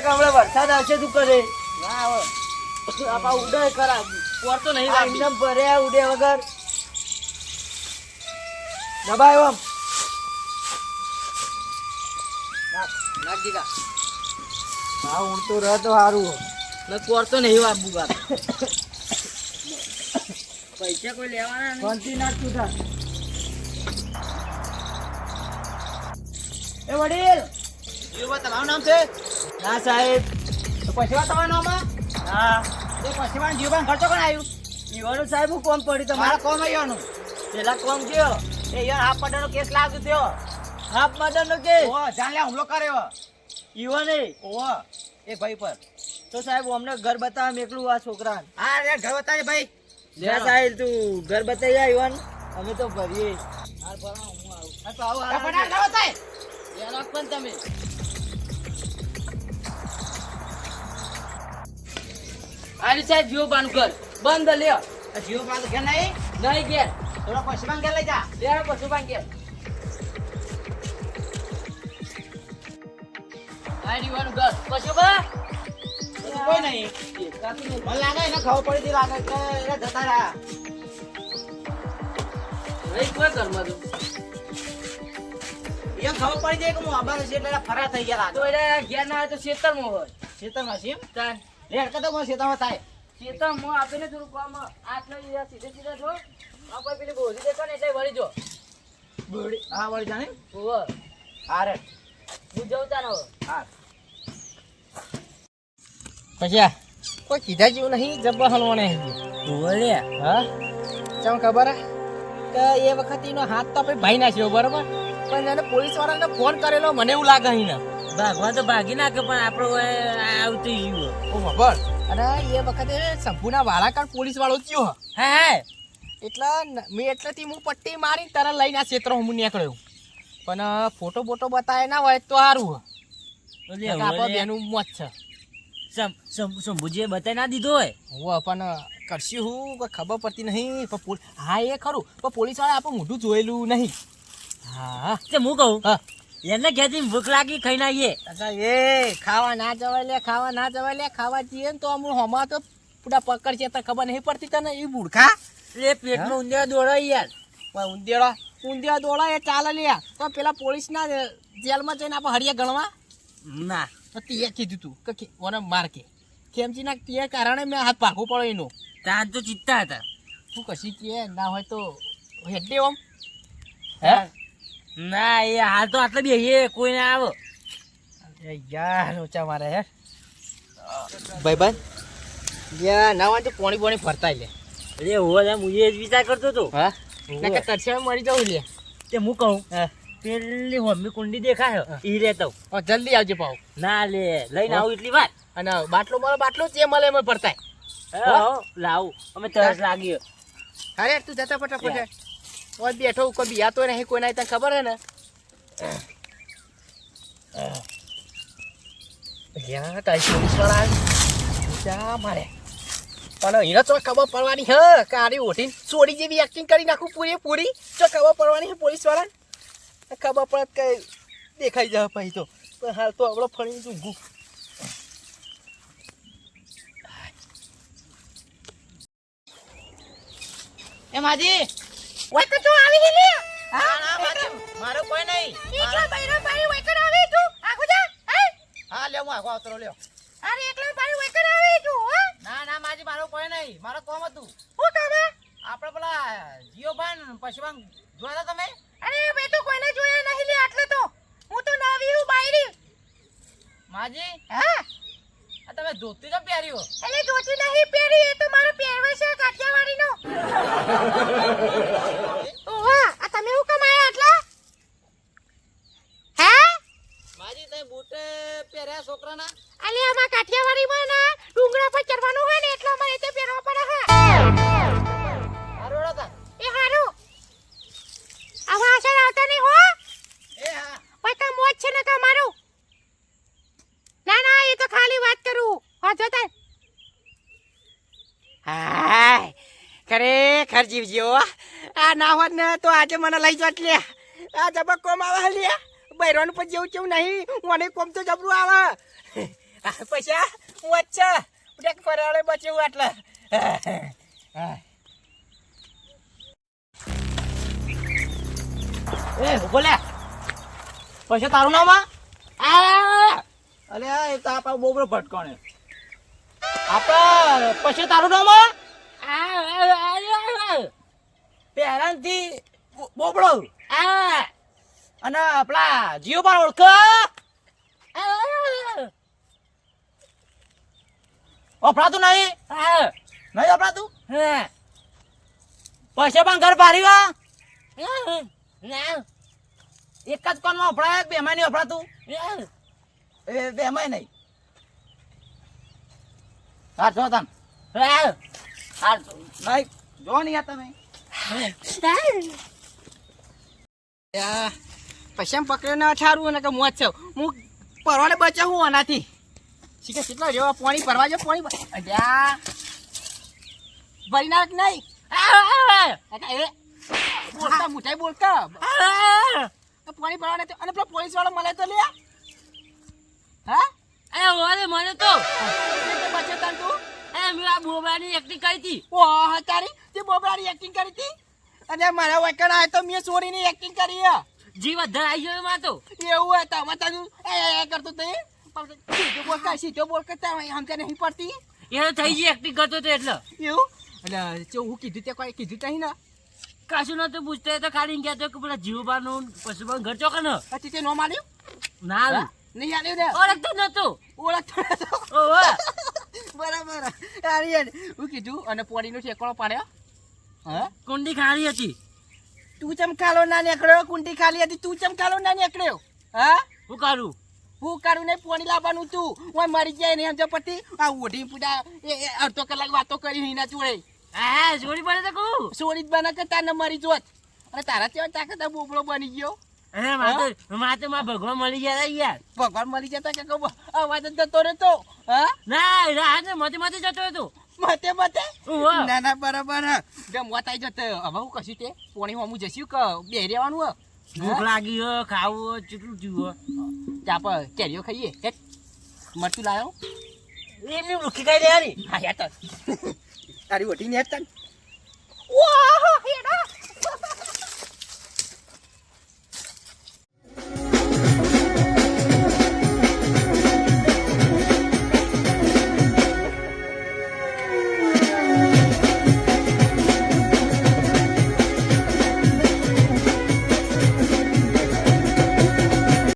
હમણાં વરસાદ આવશે તું કરે ના હવે આપા ઉડે કરા પોરતો નહીં વાગી એકદમ ભર્યા ઉડે વગર દબાયો આમ નાખ દીકા હા ઊંડતો રહે તો સારું ને પોરતો નહીં વાગુ ગાત પૈસા કોઈ લેવાના નહીં શાંતિ નાખતું થા એ વડીલ જીવવા તમારું નામ છે ના સાહેબ તો પૈસા તમારું નામ હા એ પૈસા જીવવા ખર્ચો કોણ આવ્યું ઈવાનું સાહેબ હું કોમ પડી તમારે મારા કોમ આવ્યાનું પેલા કોમ કયો એ યાર હાફ પટાનો કેસ લાગ્યો થયો હાફ મદન નો કે ઓ જાનલે હુમલો કર્યો ઈવો નહીં ઓ એક ભાઈ પર તો સાહેબ અમને ઘર બતાવ એકલું આ છોકરા હા રે ઘર બતાવે ભાઈ લે સાહેબ તું ઘર બતાવી જા ઈવાન અમે તો ભરીએ હાલ ભરા હું આવું હા તો આવો આ પટાણ ઘર બતાય યાર રાખ પણ તમે આરી સાહેબ જીઓ બાનું ઘર બંધ લ્યો આ જીવો પાસે ઘર નહીં નહીં ઘેર થોડા પૈસા ઘર લઈ જા લે પશુપાન ઘેર આરી વાનું ઘર પશુપા કોઈ નહીં મને લાગે એને ખબર પડી હતી લાગે કે એને જતા રહ્યા નહીં કોઈ ઘરમાં તું એમ ખબર પડી જાય કે હું આબાર છે એટલે ફરાર થઈ ગયા તો લાગે એટલે ઘેર ના હોય તો ખેતરમાં હોય ખેતરમાં છે એમ તાન રેડ કદો કોણ ખેતરમાં થાય ખેતરમાં આપીને થોડું કામ આટલો સીધે સીધે છો આપણે પેલી ગોળી દેખો ને એટલે વળી જો બોડી હા વળી જાણે ઓવર હા રે હું જઉં તાર હવે હા પછી કોઈ કીધા જેવું નહીં જબ્બા હલવાને ઓલે હા ચમ ખબર હે કે એ વખત એનો હાથ તો આપણે ભાઈ નાખ્યો બરોબર પણ એને પોલીસ વાળાને ફોન કરેલો મને એવું લાગે અહીં ભાગવા તો ભાગી નાખે પણ આપણો આવતું જીવો ઓ ખબર અને એ વખતે શંભુના વાળા કાળ પોલીસ વાળો થયો હા હા એટલે મેં એટલેથી હું પટ્ટી મારી તરત લઈને આ ક્ષેત્ર હું નીકળ્યો પણ ફોટો બોટો બતાવે ના હોય તો સારું આપણા બેનું મોત છે શંભુજીએ બતાવી ના દીધો હોય હોવ પણ કરશું હું કોઈ ખબર પડતી નહીં પણ હા એ ખરું પણ પોલીસ વાળા આપણે મોઢું જોયેલું નહીં હા તે હું કહું હા એને ઘેરથી ભૂખ લાગી ખાઈ નાખીએ અચ્છા એ ખાવા ના જવાય લે ખાવા ના જવાય લે ખાવા જઈએ ને તો અમુક હમણાં તો પૂરા પકડશે તો ખબર નહીં પડતી તને એ બુડખા એ પેટમાં ઊંધિયા દોડાય યાર ઊંધિયા દોડા એ ચાલે લે તો પેલા પોલીસના જેલમાં જઈને આપણે હરિયા ગણવા ના તો તે કીધું તું કે ઓને માર કે ખેમચીના તે કારણે મેં હાથ ભાગવો પડ્યો એનો તાર તો ચિત્તા હતા તું કશી કે ના હોય તો હેડે ઓમ હે ના એ હાલ તો આટલે બે કોઈ ના આવે યાર ઓછા મારે હે ભાઈ ભાઈ યા ના હોય તો પોણી પોણી ફરતા લે અરે હોવા જા હું એ જ વિચાર કરતો હતો હા ના તરસે મરી જવું લે તે હું કહું હા પેલી હોમી કુંડી દેખાય ઈ રહેતો જલ્દી આવજે પાવ ના લે લઈને આવું એટલી વાત અને બાટલો મારો બાટલો જે મળે એમાં પડતાય લાવું અમે તરસ લાગી અરે તું જતા ફટાફટ ઓય બેઠો કોઈ બિયા તો નહીં કોઈ ના તને ખબર હે ને યા કઈ પોલીસ વાળા જા મારે પણ એને તો ખબર પડવાની હ કારી ઓઠીને સોડી જેવી એક્ટિંગ કરી નાખું પૂરી તો ખબર પડવાની હે પોલીસ વાળાને ખબર પડત કે દેખાઈ જાય પછી તો પણ હાલ તો આવડો ફળીને ઊંઘું એ માજી ઓય તો તું આવી ગઈ લે હા ના માજી મારો કોઈ નહીં એકલા બૈરા બાઈ વેકર આવી તું આગો જા હે હા લે હું આગો આવતો લ્યો અરે એકલા બાઈ વેકર આવી તું હો ના ના માજી મારો કોઈ નહીં મારો કોમ હતું હું તમે આપણે પેલા જીઓબાન પશુબાન જોયા તમે અરે મેં તો કોઈને જોયા નહીં લે આટલે તો હું તો નવી હું બાયરી માજી હા આ તમે ધોતી તો પહેર્યો એટલે જોતી નહીં પહેરી એ તો મારો પહેરવેશ છે કાઠિયાવાડીનો ઓવા આ તમે હું કમાયા આટલા હે માજી તમે બૂટ પહેર્યા છોકરાના અલે આમાં કાઠિયાવાડીમાં ના ડુંગરા પર ચડવાનું હોય ને એટલા અમારે તે પહેરવા પડે હા હારો હતા એ હારું આવા આશા આવતા નહીં હો એ હા પૈકા મોજ છે ને કા મારું ના ના એ તો ખાલી વાત કરું હા જોતા હાય ખરેખર જીવજીઓ આ ના હોત ને તો આજે મને લઈ જત લે આ જબર કોમ આવે લે બૈરોન પર જેવું કેવું નહીં મને કોમ તો જબરું આવે પૈસા વચ્ચે ઉડે પરાળે બચ્યું આટલા એ બોલે પૈસા તારું નામાં અલે એ તો આપા બોબરો ભટકોણે આપા પૈસા તારું નામાં પહેલાંથી બોબડો અને પેલા જીઓ પર ઓળખ અફડાતું નહીં નહીં અફડાતું પૈસા પણ ઘર પારી વા એક જ કોનમાં અફડાય બે માં નહીં અફડાતું એ બે માં નહીં હા જો તન હા નહીં જો નહીં તમે પૈસા પકડ્યો ના ઠારું અને કે મોત છે હું પરવાને બચાવું હું આનાથી શીખે કેટલા જેવા પાણી ભરવા જો પાણી ભરી નાખ નહીં બોલતા મુઠાઈ બોલતા પાણી ભરવાને અને પેલો પોલીસ વાળો મળે તો લે હા મને તો બચે તાર તું મેં આ બોબડાની એક્ટિંગ કરી હતી. ઓહ તારી તે બોબડાની એક્ટિંગ કરી હતી અને મારા વકણ આય તો મેં સોરીની એક્ટિંગ કરી હે જીવ ધરાઈ ગયો માં તો એવું હોય તો માતાનું એ કરતો તે સીધો બોલ કે સીધો બોલ કે તારે સમજે નહીં પડતી એ થઈ ગઈ એક્ટિંગ કરતો હતો એટલે એવું એટલે જો હું કીધું તે કોઈ કીધું નહીં ને કશું નતું પૂછતો એ તો ખાલી કહેતો કે પેલા જીવબાનું પશુબાનું ઘર ચોકન પછી તે નો માલ્યું ના નહીં આલ્યું ને ઓળખતો નતો ઓળખતો નતો ઓહો બરાબર આર્યન હું કીધું અને પોડીનો ઠેકાણો પાડ્યો હા કુંડી ખાલી હતી. તું ચમ ખાલો ના નીકળ્યો કુંડી ખાલી હતી તું ચમ ખાલો ના નીકળ્યો હા હું કરું હું કરું નહીં પોણી લાવવાનું તું હું મરી જાય નહીં સમજો પતિ આ ઓઢી પૂજા અડધો કલાક વાતો કરી હિના ચોળે હા જોડી પડે તો કહું સોરી જ બને કે તાને મરી જોત અને તારા તેવા તાકાત બોબડો બની ગયો અરે મારે માં ભગવાન મળી ગયા તા યાર ભગવાન મરી જતા કે કહું અવાજ જ જતો રહેતો હા ના રાત ને મતે જતો હતો. મતે મતે ઓહો. ના ના બરાબર જેમ મોત આવી જતો હવે હું કશું તે પોણી હું જઈશું કે બે રહેવાનું હો ભૂખ લાગી હો ખાવું ચૂટલું જુઓ ચાપ કેરીઓ ખાઈએ હેટ મરચું લાવ્યો એમની ભૂખી ખાઈ રહ્યા હા હેટ તારી ઓઢી ને હેટ વાહ હેડા